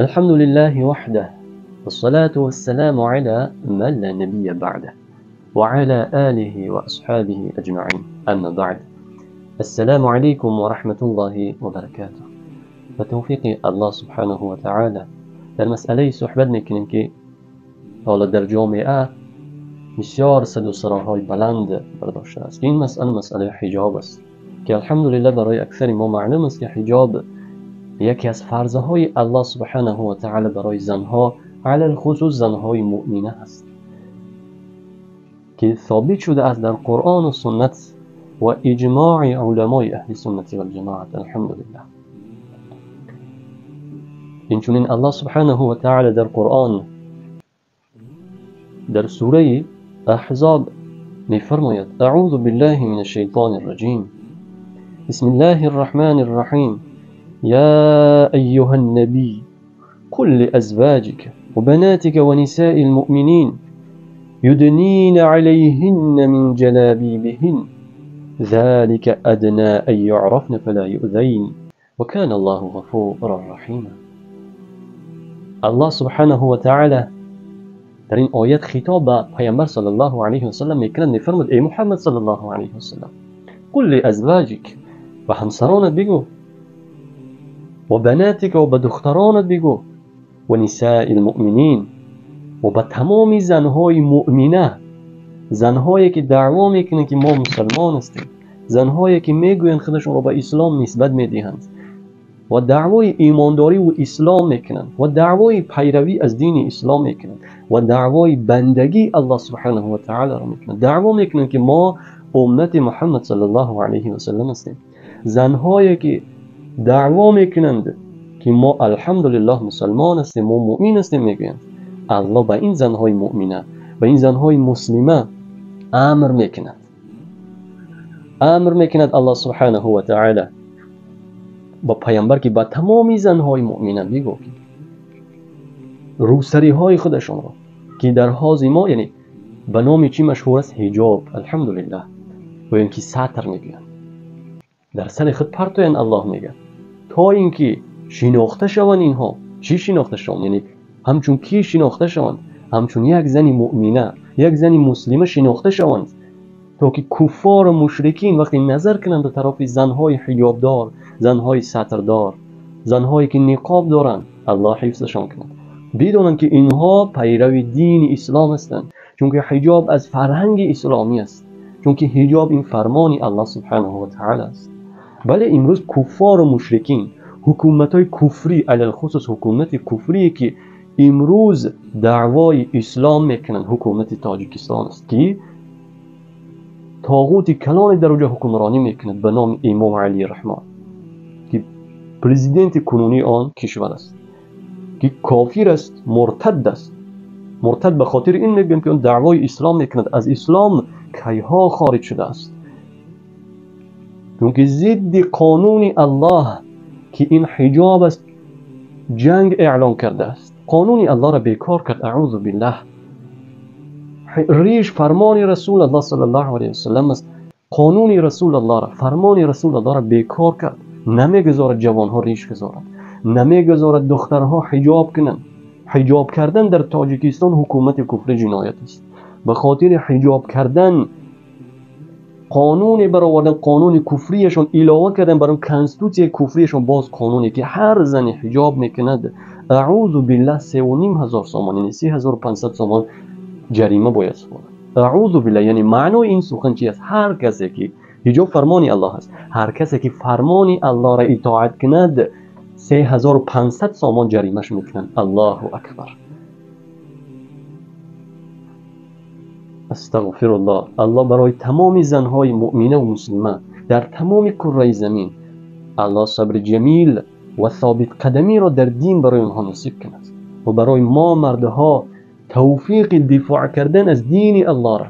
الحمد لله وحده والصلاة والسلام على من لا نبي بعده وعلى آله وأصحابه أجمعين أما بعد السلام عليكم ورحمة الله وبركاته بتوفيق الله سبحانه وتعالى در مسئله صحبت میکنیم که حالا در جامعه بسیار صد و صراهای بلند برداشته است. این مسئله حجاب است که الحمدلله برای اکثر ما معلوم است که حجاب یکی از فرضهای الله سبحانه و تعالی برای زنها، علی الخصوص زنهای مؤمنه است که ثابت شده است در قرآن و سنت و اجماع علمای اهل سنت و الجماعت. الحمدلله. اینچنین الله سبحانه و تعالی در قرآن در سوره احزاب میفرماید: اعوذ بالله من الشیطان الرجیم بسم الله الرحمن الرحیم يا أيها النبي قل لأزواجك وبناتك ونساء المؤمنين يدنين عليهن من جلابيبهن ذلك أدنى أن يعرفن فلا يؤذين وكان الله غفورا رحيما. الله سبحانه وتعالى در این آیت خطاب به پیامبر صلی الله علیه و سلم میکند، میفرماید ای محمد صلی الله علیه و سلم قل لأزواجك و همسرانت بگو، و بناتک و به دخترانت بگو، و نساء المؤمنین و به تمامی زنهای مؤمنه، زنهایی که دعوا میکنند که ما مسلمان هستیم، زنهایی که میگویند خودشون را به اسلام نسبت میدهند و دعوای ایمانداری و اسلام میکنند و دعوای پیروی از دین اسلام میکنند و دعوای بندگی الله سبحانه و تعالی را میکنند، دعوا میکنند که ما امت محمد صلی الله علیه و سلم هستیم. زنهایی که دعوا میکنند که ما الحمدلله مسلمان هستیم، ما مؤمن هستیم، میگویند الله به این زنهای مؤمنه، به این زنهای مسلمه امر میکند الله سبحانه و تعالی با پیامبر که با تمامی زنهای مؤمنه بگو روسری های خودشون را که در حاضر ما، یعنی به نام چی مشهور است؟ حجاب. الحمدلله. و این که ساتر میگویند در سر خود پرتوین الله میگه تا اینکه شناخته شوند. اینها چی شناخته شوند؟ یعنی همچون کی شناخته شوند؟ همچون یک زن مؤمنه، یک زن مسلمه شناخته شوند، تا که کفار و مشرکین وقتی نظر کنند به طرف زنهای حجاب دار، زنهای ساتردار، زنهایی که نقاب دارند، الله حفظشان کند، بدانند که اینها پیرو دین اسلام هستند، چون که حجاب از فرهنگ اسلامی است، چون که حجاب این فرمانی الله سبحانه و تعالی است. بله امروز کفار و مشرکین، حکومت‌های کفری، علی خصوص حکومت کفری که امروز دعوای اسلام میکنند، حکومت تاجیکستان است که طاغوت کلان در اونجا حکمرانی میکند به نام امام علی رحمه که پرزیدنت کنونی آن کشور است، که کافر است، مرتد است. مرتد به خاطر این میگن که اون دعوای اسلام میکند، از اسلام کیها خارج شده است، چون که ضد قانون الله که این حجاب است جنگ اعلان کرده است، قانون الله را بیکار کرد. اعوذ بالله. ریش فرمان رسول الله صلی الله علیه و سلم است، قانون رسول الله را، فرمان رسول الله را بیکار کرد. نمیگذارد جوانها ریش گذارند، نمیگذارد دخترها حجاب کنند. حجاب کردن در تاجیکستان حکومت کفر جنایت است. به خاطر حجاب کردن قانون برآوردن، قانون کفریشون علاوه کردن بر اون کنستیتوسیون کفریشون، باز قانونی که هر زنی حجاب میکند اعوذ بالله 3,500 سامان، یعنی 3,500 سامان جریمه باید سپارد. اعوذ بالله یعنی معنای این سخن چی است؟ هر کسی که حجاب فرمانی الله است، هر کسی که فرمانی الله را اطاعت کند 3,500 سامان جریمهش میکنند. الله اکبر. استغفر الله. الله برای تمام زنهای مؤمنه و مسلمه در تمام کره زمین الله صبر جمیل و ثابت قدمی را در دین برای اونها نصیب کند و برای ما مردها توفیق دفاع کردن از دین الله را.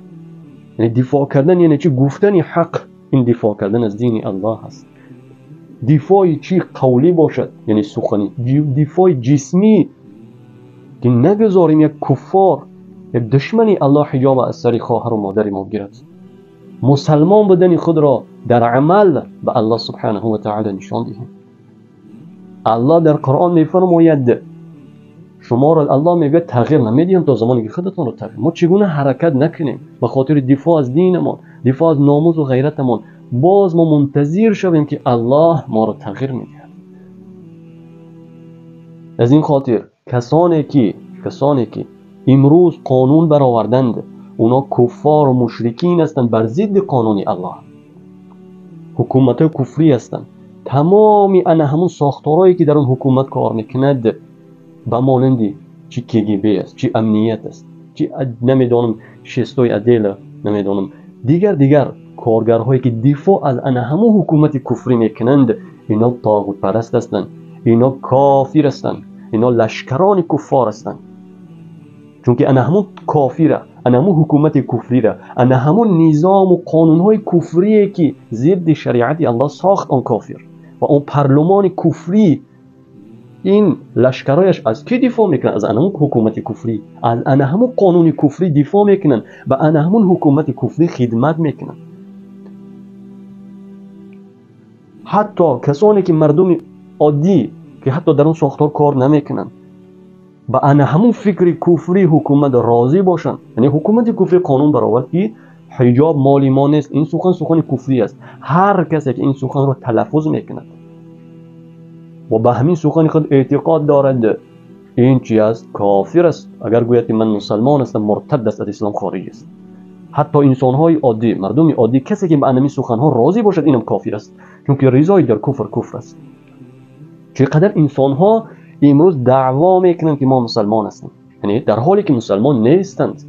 یعنی دفاع کردن یعنی چی؟ گفتن حق. این دفاع کردن از دین الله است. دفاع چی؟ قولی باشد یعنی سخنی، دفاع جسمی که نگذاریم یک کفار، یک دشمنی الله حجاب از سر خواهر و مادر ما گیرد. مسلمان بدن خود را در عمل به الله سبحانه و تعالی نشان دهیم. الله در قرآن میفرماید شما را الله میگه تغییر نمیدیم تا زمانی که خودتون رو تغییر. ما چگونه حرکت نکنیم به خاطر دفاع از دینمان، دفاع از ناموس و غیرتمان، باز ما منتظر شویم که الله ما را تغییر میده. از این خاطر کسانی که امروز قانون برآوردند اونا کفار و مشرکین هستند، بر ضد قانون الله، حکومت کفری هستند. تمامی همون ساختارهایی که در اون حکومت کار میکند به مانندی چی KGB است، چی امنیت است، چی نمیدانم شستای عدل، نمیدانم دیگر کارگرهایی که دفاع از همون حکومت کفری میکنند، اینا طاغوت پرست هستند، اینا کافر هستند، اینا لشکران کفار هستند. چون که همون کافره، همون حکومت کفری را، همون نظام و قانونهای کفریه که ضد شریعت الله ساخت آن کافر و اون پارلمان کفری، این لشکرایش از کی دفاع میکنن؟ از همون حکومت کفری، از همون قانون کفری دفاع میکنن، به همون حکومت کفری خدمت میکنن. حتی کسانی که مردم عادی که حتی در اون ساختار کار نمیکنن، با همون فکر کفری حکومت راضی باشن. یعنی حکومت کفری قانون برآورد که حجاب مال ما نیست، این سخن کفری است. هر کسی که این سخن رو تلفظ میکند و به همین سخن خود اعتقاد دارد، این چی است؟ کافر است. اگر گوید من مسلمان هستم، مرتد است، از اسلام خارج است. حتی انسان‌های عادی، مردم عادی، کسی که به همین سخن‌ها راضی باشد، اینم کافر است. چون که رضای در کفر است. چقدر انسان‌ها امروز دعوا میکنند که ما مسلمان هستیم، یعنی در حالی که مسلمان نیستند،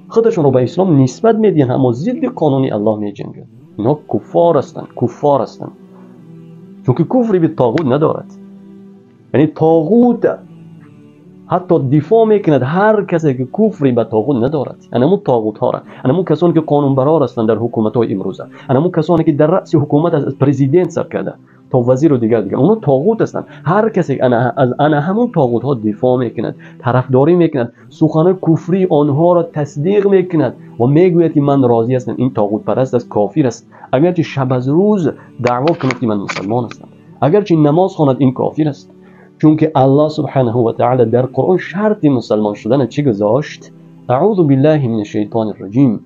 خودشون رو به اسلام نسبت میدن اما ضد قانون الله میجنگند. اینا کفار هستند. چون که کفری به طاغوت ندارد. یعنی طاغوت حتی دفاع میکند هر کسی که کفری به طاغوت ندارد. همون طاغوت ها را، همون کسانی که قانون برار هستند در حکومت های امروزه، همون کسانی که در رأس حکومت از پرزیدنت سر کرده تا وزیر و دیگر اونا طاغوت هستند. هر کسی از همون طاغوت ها دفاع میکند، طرفداری میکند، سخن کفری آنها را تصدیق میکند و میگوید که من راضی هستم، این طاغوت پرست است، کافر است. اگرچه شب از روز دعوا کند که من مسلمان هستم، اگرچه نماز خواند، این کافر است. چون که الله سبحانه و تعالی در قرآن شرط مسلمان شدن چی گذاشت؟ اعوذ بالله من الشیطان الرجیم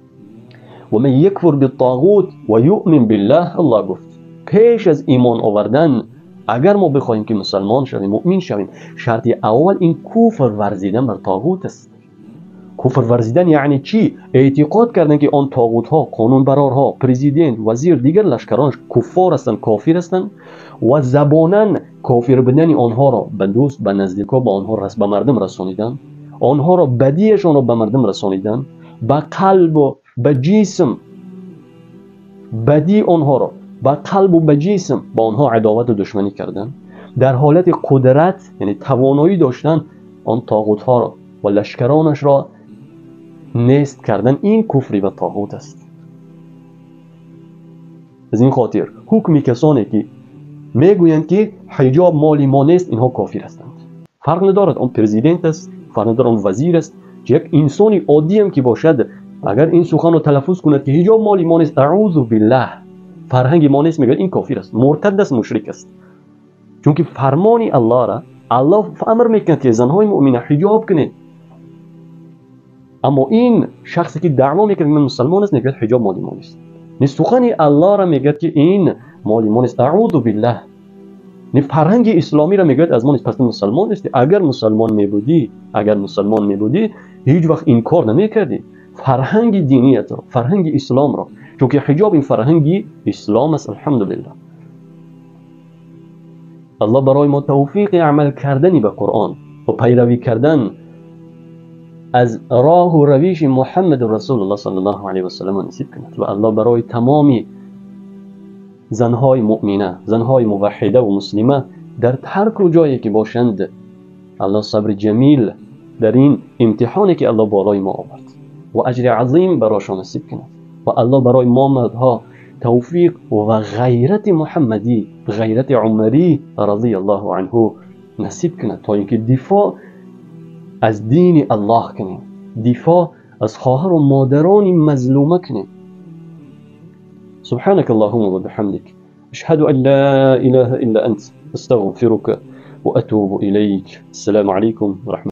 و من یکفر بالطاغوت و یؤمن بالله. الله گفت پیش از ایمان آوردن، اگر ما بخوایم که مسلمان شویم، مؤمن شویم، شرط اول این کفر ورزیدن بر طاغوت است. کفر ورزیدن یعنی چی؟ اعتقاد کردن که آن طاغوت ها، قانون برارها، پرزیدنت، وزیر، دیگر لشکرانش کفار هستند، کافر هستند و زبانن کافر بدن آنها را به دوست، به نزدیکا، به آنها به مردم رسانیدن، آنها را بدیشان را به مردم رسانیدن، به قلب و به جسم بدی آنها را، به قلب و به جسم با آنها عداوت و دشمنی کردن، در حالت قدرت یعنی توانایی داشتن آن طاغوت ها را و لشکرانش را نیست کردن. این کفری به طاغوت است. از این خاطر حکم کسانی که میگویند که حجاب مال ما نیست، اینها کافر هستند. فرق ندارد آن پرزیدنت است، فرق ندارد آن وزیر است، یک انسانی عادی هم که باشد، اگر این سخن رو تلفظ کند که حجاب مال ما نیست، اعوذ بالله، فرهنگ ما نیست، میگه این کافر است، مرتد است، مشرک است. چون که فرمان الله را الله امر میکند که زنهای مؤمنه حجاب کنید، اما این شخصی که دعوا میکنه من مسلمان است، میگه حجاب مال ما نیست. سخن الله را میگه که این مال ما نیست، اعوذ بالله. فرهنگ اسلامی را میگه از ما نیست، پس مسلمان نیستی. اگر مسلمان میبودی هیچ وقت این کار نمیکردی. فرهنگ دینیت را، فرهنگ اسلام را، چون که حجاب این فرهنگ اسلام است. الحمدلله. الله برای ما توفیق عمل کردنی به قرآن و پیروی کردن از راه و رویش محمد رسول الله صلی الله علیه و سلم نصیب کند و الله برای تمامی زنهای مؤمنه، زنهای موحده و مسلمه در هر کجایی که باشند، الله صبر جمیل در این امتحانی که الله بالای ما آورد و اجر عظیم برایشان نصیب کند و الله برای ما مردها توفیق و غیرت محمدی، غیرت عمری رضی الله عنه نصیب کند تا اینکه دفاع از دین الله کنیم، دفاع از خواهر و مادران مظلومه کنیم. سبحانك اللهم وبحمدك أشهد أن لا إله إلا أنت أستغفرك وأتوب إليك. السلام عليكم ورحمة الله.